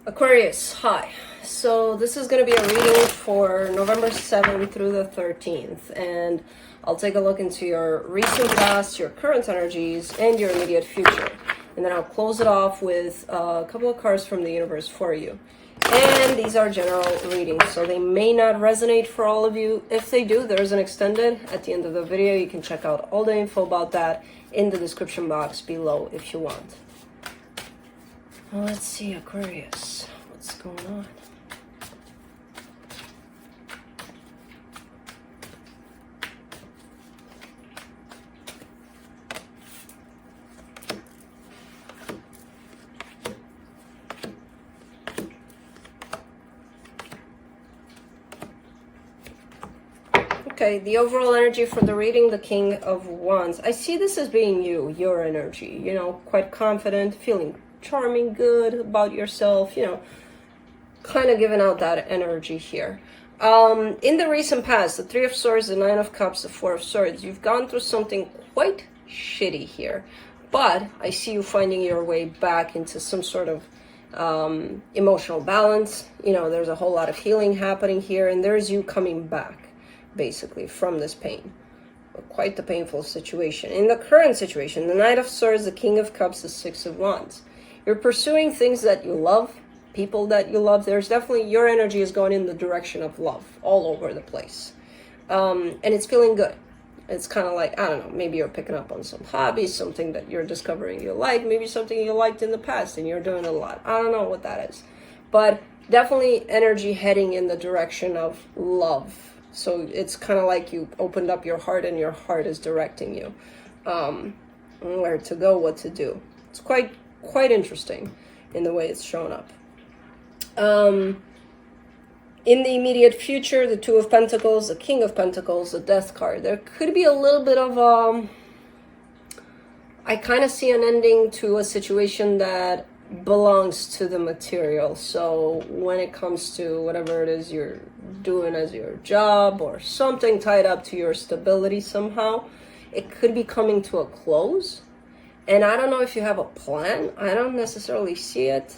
Aquarius, hi. So this is going to be a reading for November 7th through the 13th, and I'll take a look into your recent past, your current energies, and your immediate future. And then I'll close it off with a couple of cards from the universe for you. And these are general readings, so they may not resonate for all of you. If they do, there's an extended at the end of the video. You can check out all the info about that in the description box below if you want. Well, let's see, Aquarius, what's going on? Okay, the overall energy for the reading, the King of Wands. I see this as being you, your energy, you know, quite confident, feeling charming, good about yourself, you know, kind of giving out that energy here. In the recent past, the Three of Swords, the Nine of Cups, the Four of Swords, you've gone through something quite shitty here, but I see you finding your way back into some sort of emotional balance. You know, there's a whole lot of healing happening here, and there's you coming back basically from this pain. Quite the painful situation. In the current situation, the Knight of Swords, the King of Cups, the Six of Wands. You're pursuing things that you love, people that you love. There's definitely, your energy is going in the direction of love all over the place. And it's feeling good. It's kind of like, I don't know, maybe you're picking up on some hobbies, something that you're discovering you like, maybe something you liked in the past and you're doing a lot. I don't know what that is. But definitely energy heading in the direction of love. So it's kind of like you opened up your heart and your heart is directing you where to go, what to do. It's quite interesting in the way it's shown up. In the immediate future, the Two of Pentacles, the King of Pentacles, the Death card. There could be a little bit of I kind of see an ending to a situation that belongs to the material. So when it comes to whatever it is you're doing as your job or something tied up to your stability somehow, it could be coming to a close. And I don't know if you have a plan. I don't necessarily see it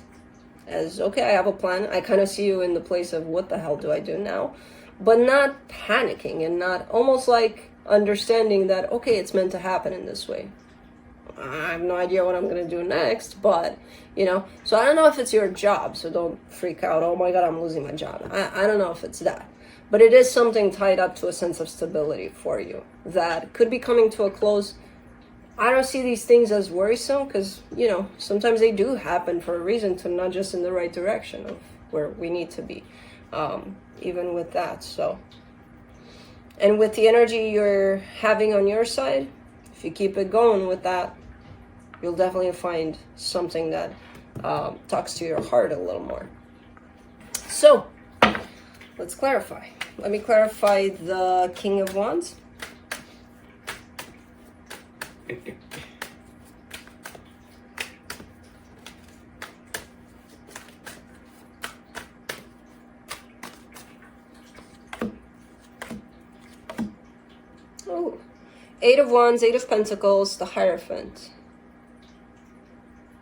as, okay, I have a plan. I kind of see you in the place of, what the hell do I do now? But not panicking and not, almost like understanding that, okay, it's meant to happen in this way. I have no idea what I'm going to do next, but, you know, so I don't know if it's your job, so don't freak out. Oh my God, I'm losing my job. I don't know if it's that, but it is something tied up to a sense of stability for you that could be coming to a close. I don't see these things as worrisome because, you know, sometimes they do happen for a reason, to not just in the right direction of where we need to be, even with that. So, and with the energy you're having on your side, if you keep it going with that, you'll definitely find something that talks to your heart a little more. So, let's clarify. Let me clarify the King of Wands. Oh, Eight of Wands, Eight of Pentacles, the Hierophant.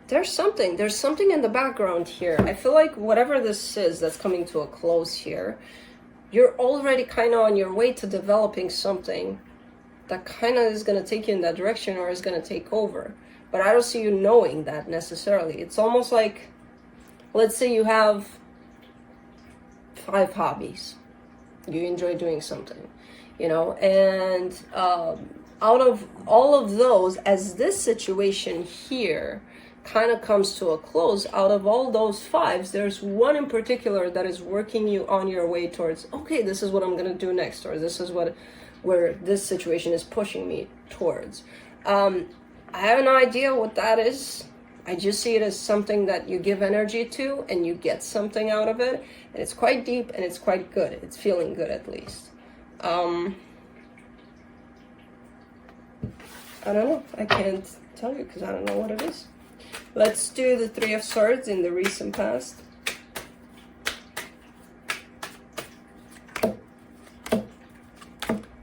There's something in the background here. I feel like whatever this is that's coming to a close here, you're already kind of on your way to developing something that kind of is going to take you in that direction or is going to take over. But I don't see you knowing that necessarily. It's almost like, let's say you have 5 hobbies. You enjoy doing something, you know, and out of all of those, as this situation here kind of comes to a close, out of all those 5s, there's one in particular that is working you on your way towards, okay, this is what I'm going to do next, or this is where this situation is pushing me towards. I have no idea what that is. I just see it as something that you give energy to and you get something out of it. And it's quite deep and it's quite good. It's feeling good at least. I don't know. I can't tell you because I don't know what it is. Let's do the Three of Swords in the recent past.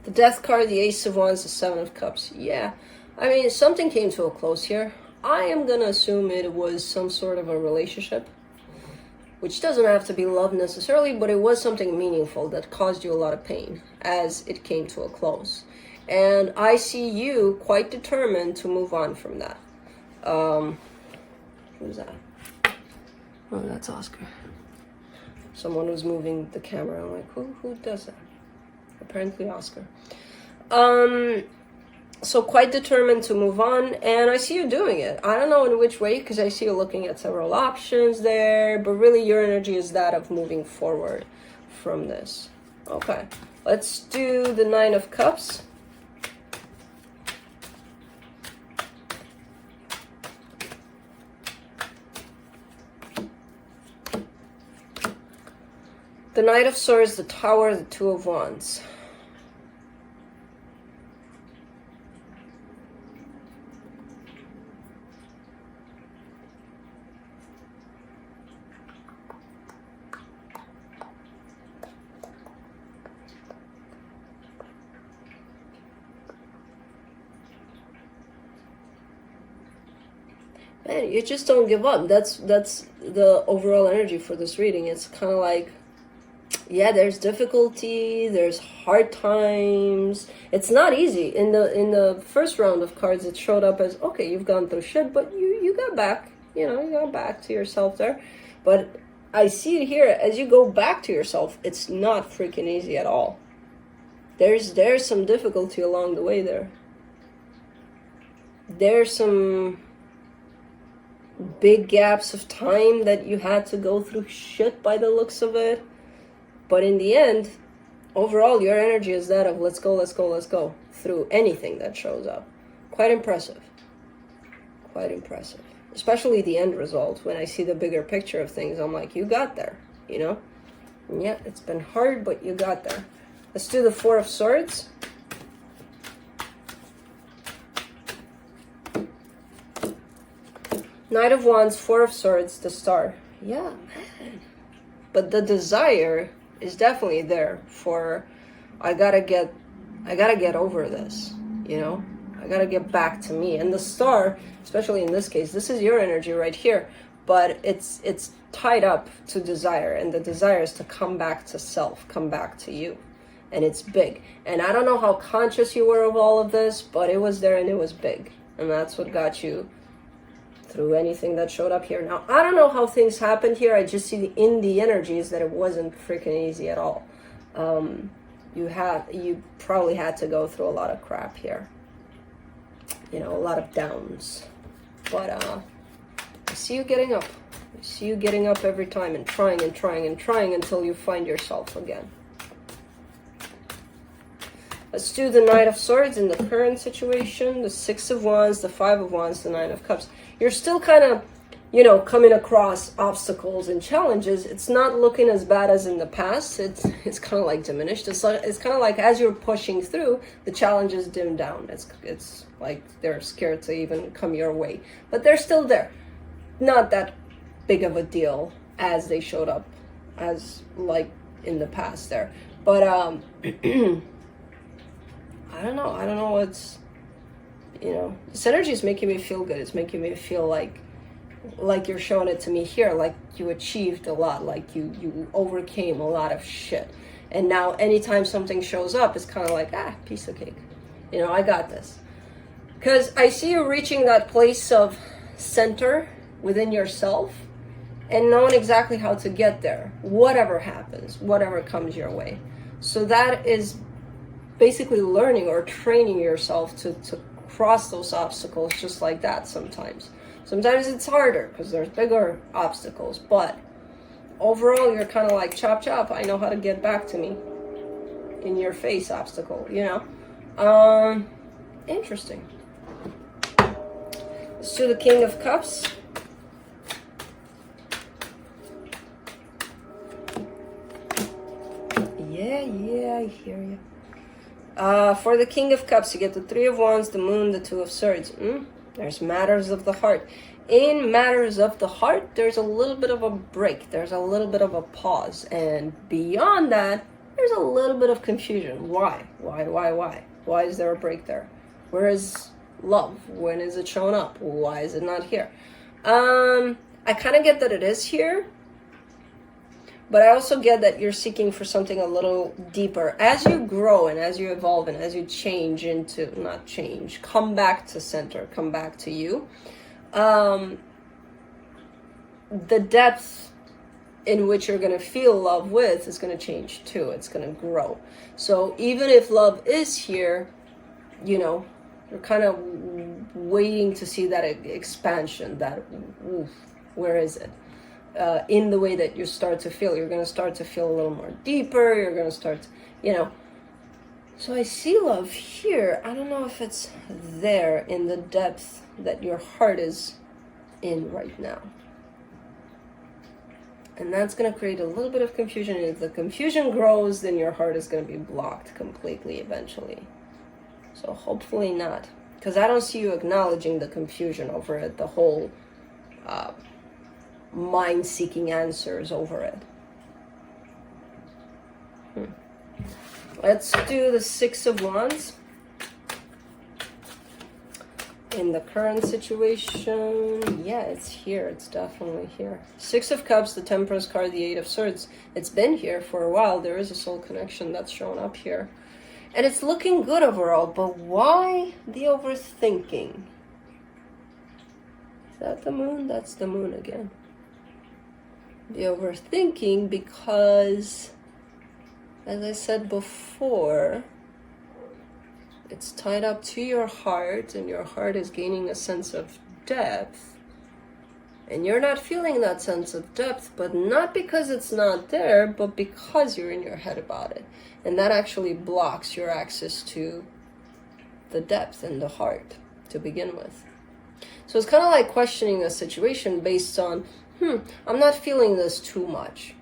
The Death card, the Ace of Wands, the Seven of Cups. Yeah, I mean, something came to a close here. I am going to assume it was some sort of a relationship. which doesn't have to be love necessarily, but it was something meaningful that caused you a lot of pain as it came to a close. And I see you quite determined to move on from that. Who's that? Oh, that's Oscar. Someone was moving the camera. I'm like, who does that? Apparently Oscar. So quite determined to move on, and I see you doing it. I don't know in which way, because I see you looking at several options there, but really your energy is that of moving forward from this. Okay, let's do the Nine of Cups. The Knight of Swords, the Tower, the Two of Wands. Man, you just don't give up. That's the overall energy for this reading. It's kind of like, yeah, there's difficulty, there's hard times. It's not easy. In the first round of cards, it showed up as, okay, you've gone through shit, but you got back. You know, you got back to yourself there. But I see it here, as you go back to yourself, it's not freaking easy at all. There's some difficulty along the way there. There's some big gaps of time that you had to go through shit by the looks of it. But in the end, overall, your energy is that of let's go, let's go, let's go through anything that shows up. Quite impressive. Quite impressive. Especially the end result. When I see the bigger picture of things, I'm like, you got there, you know? And yeah, it's been hard, but you got there. Let's do the Four of Swords. Knight of Wands, Four of Swords, the Star. Yeah, man. But the desire is definitely there for, I gotta get over this, you know? I gotta get back to me. And the Star, especially in this case, this is your energy right here, but it's tied up to desire, and the desire is to come back to self, come back to you. And it's big. And I don't know how conscious you were of all of this, but it was there and it was big. And that's what got you through anything that showed up here. Now, I don't know how things happened here. I just see in the energies that it wasn't freaking easy at all. You probably had to go through a lot of crap here. You know, a lot of downs. But I see you getting up. I see you getting up every time and trying and trying and trying until you find yourself again. Let's do the Knight of Swords in the current situation, the Six of Wands, the Five of Wands, the Nine of Cups. You're still kind of, you know, coming across obstacles and challenges. It's not looking as bad as in the past. It's kind of like diminished. It's kind of like as you're pushing through, the challenges dim down. It's like they're scared to even come your way. But they're still there. Not that big of a deal as they showed up as like in the past there. But I don't know what's, you know, this energy is making me feel good. It's making me feel like you're showing it to me here, like you achieved a lot, like you overcame a lot of shit. And now anytime something shows up, it's kind of like, piece of cake. You know, I got this. Because I see you reaching that place of center within yourself and knowing exactly how to get there, whatever happens, whatever comes your way. So that is basically learning or training yourself to cross those obstacles just like that sometimes. Sometimes it's harder because there's bigger obstacles, but overall you're kind of like, chop chop, I know how to get back to me. In your face obstacle, you know? Interesting. Let's do the King of Cups. Yeah, I hear you. For the King of Cups, you get the Three of Wands, the Moon, the Two of Swords. There's matters of the heart. In matters of the heart, there's a little bit of a break. There's a little bit of a pause. And beyond that, there's a little bit of confusion. Why? Why is there a break there? Where is love? When is it showing up? Why is it not here? I kind of get that it is here, But I also get that you're seeking for something a little deeper. As you grow and as you evolve and as you change into, not change, come back to center, come back to you, the depth in which you're going to feel love with is going to change too. It's going to grow. So even if love is here, you know, you're kind of waiting to see that expansion, that, oof, where is it? In the way that you start to feel. You're going to start to feel a little more deeper. You're going to start to, you know. So I see love here. I don't know if it's there in the depth that your heart is in right now. And that's going to create a little bit of confusion. And if the confusion grows, then your heart is going to be blocked completely eventually. So hopefully not. Because I don't see you acknowledging the confusion over it, the whole mind seeking answers over it. Let's do the Six of Wands. In the current situation, yeah, it's here. It's definitely here. Six of Cups, the Temperance card, the Eight of Swords. It's been here for a while. There is a soul connection that's shown up here. And it's looking good overall, but why the overthinking? Is that the moon? That's the moon again. The overthinking because, as I said before, it's tied up to your heart, and your heart is gaining a sense of depth. And you're not feeling that sense of depth, but not because it's not there, but because you're in your head about it. And that actually blocks your access to the depth and the heart to begin with. So it's kind of like questioning a situation based on, I'm not feeling this too much.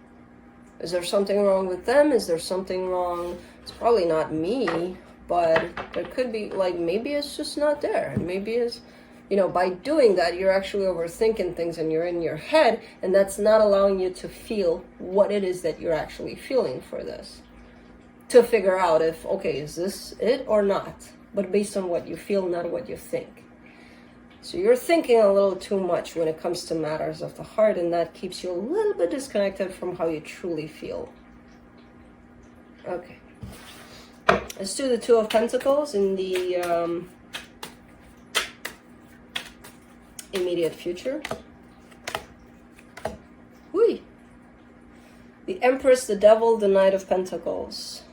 Is there something wrong with them? Is there something wrong? It's probably not me, but there could be, like, maybe it's just not there. And maybe it's, you know, by doing that, you're actually overthinking things and you're in your head, and that's not allowing you to feel what it is that you're actually feeling for this. To figure out if, okay, is this it or not? But based on what you feel, not what you think. So you're thinking a little too much when it comes to matters of the heart, and that keeps you a little bit disconnected from how you truly feel. Okay. Let's do the Two of Pentacles in the immediate future. Whee! The Empress, the Devil, the Knight of Pentacles.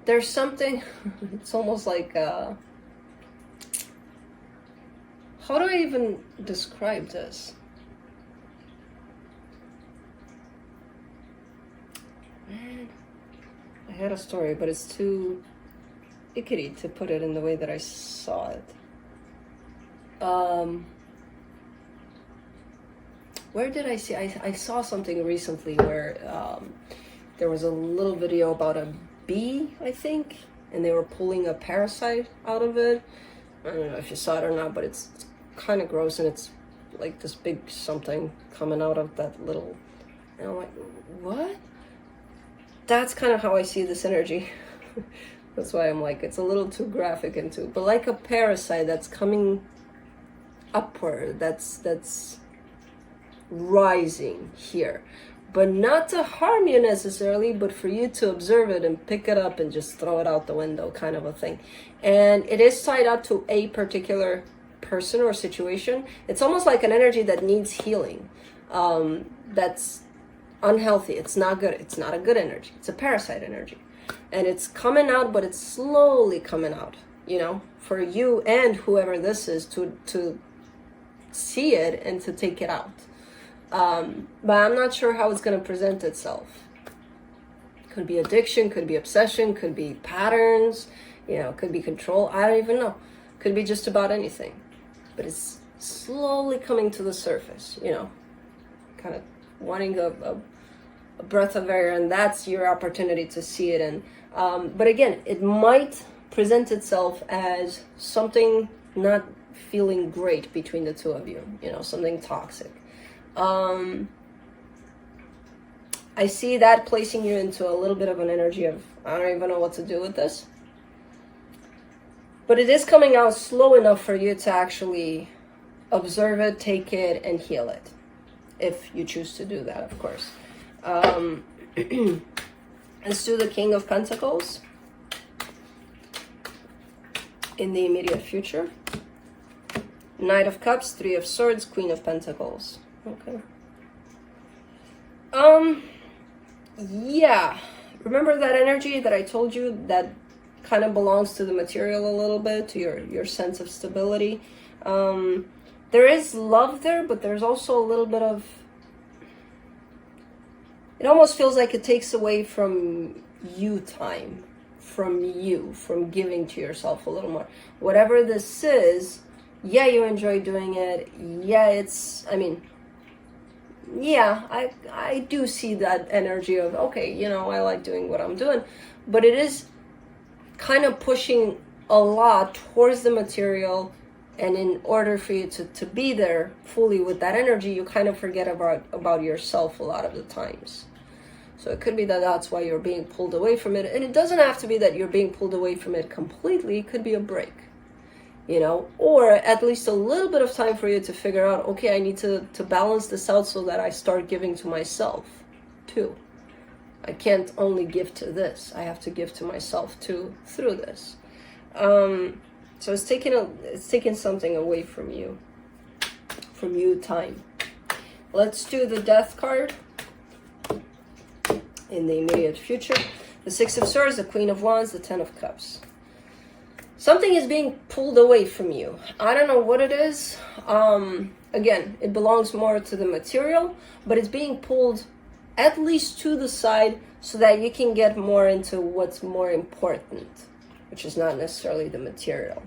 There's something, it's almost like, how do I even describe this? Man, I had a story, but it's too ickety to put it in the way that I saw it. Where did I see? I saw something recently where there was a little video about a bee, I think, and they were pulling a parasite out of it. I don't know if you saw it or not, but it's kind of gross, and it's like this big something coming out of that little, and I'm like, what? That's kind of how I see this energy. That's why I'm like, it's a little too graphic into, but like a parasite that's coming upward, that's rising here. But not to harm you necessarily, but for you to observe it and pick it up and just throw it out the window, kind of a thing. And it is tied up to a particular person or situation. It's almost like an energy that needs healing. That's unhealthy. It's not good. It's not a good energy. It's a parasite energy. And it's coming out, but it's slowly coming out, you know, for you and whoever this is to see it and to take it out. But I'm not sure how it's going to present itself. Could be addiction, could be obsession, could be patterns, you know, could be control. I don't even know. Could be just about anything. But it's slowly coming to the surface, you know, kind of wanting a breath of air, and that's your opportunity to see it. And but again, it might present itself as something not feeling great between the two of you, you know, something toxic. I see that placing you into a little bit of an energy of, I don't even know what to do with this. But it is coming out slow enough for you to actually observe it, take it, and heal it. If you choose to do that, of course. Let's do the King of Pentacles in the immediate future. Knight of Cups, Three of Swords, Queen of Pentacles. Okay. Yeah. Remember that energy that I told you that kind of belongs to the material a little bit, to your sense of stability. There is love there, but there's also a little bit of, it almost feels like it takes away from you time, from giving to yourself a little more. Whatever this is, yeah, you enjoy doing it. Yeah, I do see that energy of, okay, I like doing what I'm doing, but it is kind of pushing a lot towards the material, and in order for you to be there fully with that energy, you kind of forget about yourself a lot of the times. So it could be that that's why you're being pulled away from it, and it doesn't have to be that you're being pulled away from it completely. It could be a break, or at least a little bit of time for you to figure out, okay, I need to balance this out so that I start giving to myself too. I can't only give to this. I have to give to myself too through this. So it's taking something away from you time. Let's do the Death card in the immediate future. The Six of Swords, the Queen of Wands, the Ten of Cups. Something is being pulled away from you. I don't know what it is. Again, it belongs more to the material, but it's being pulled at least to the side so that you can get more into what's more important, which is not necessarily the material.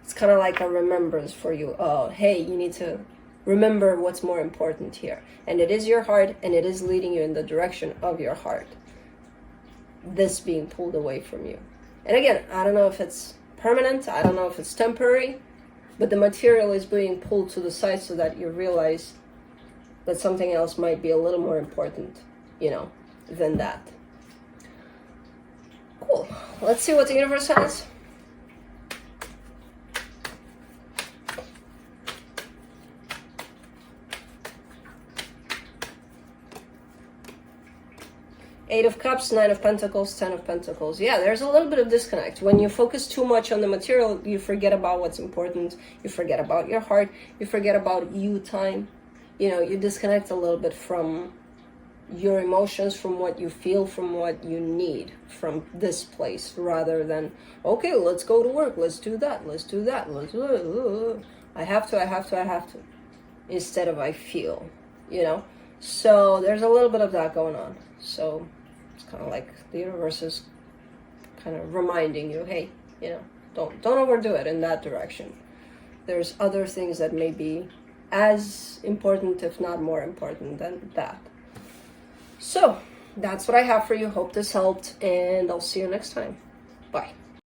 It's kind of like a remembrance for you. Oh, hey, you need to remember what's more important here. And it is your heart, and it is leading you in the direction of your heart. This being pulled away from you. And again, I don't know if it's permanent, I don't know if it's temporary, but the material is being pulled to the side so that you realize that something else might be a little more important, than that. Cool. Let's see what the universe has. Eight of Cups, Nine of Pentacles, Ten of Pentacles. Yeah, there's a little bit of disconnect. When you focus too much on the material, you forget about what's important. You forget about your heart. You forget about you time. You disconnect a little bit from your emotions, from what you feel, from what you need from this place, rather than, okay, let's go to work. Let's do that. Let's do that. I have to. Instead of I feel, So there's a little bit of that going on. So it's kind of like the universe is kind of reminding you, hey, don't overdo it in that direction. There's other things that may be as important, if not more important than that. So that's what I have for you. Hope this helped, and I'll see you next time. Bye.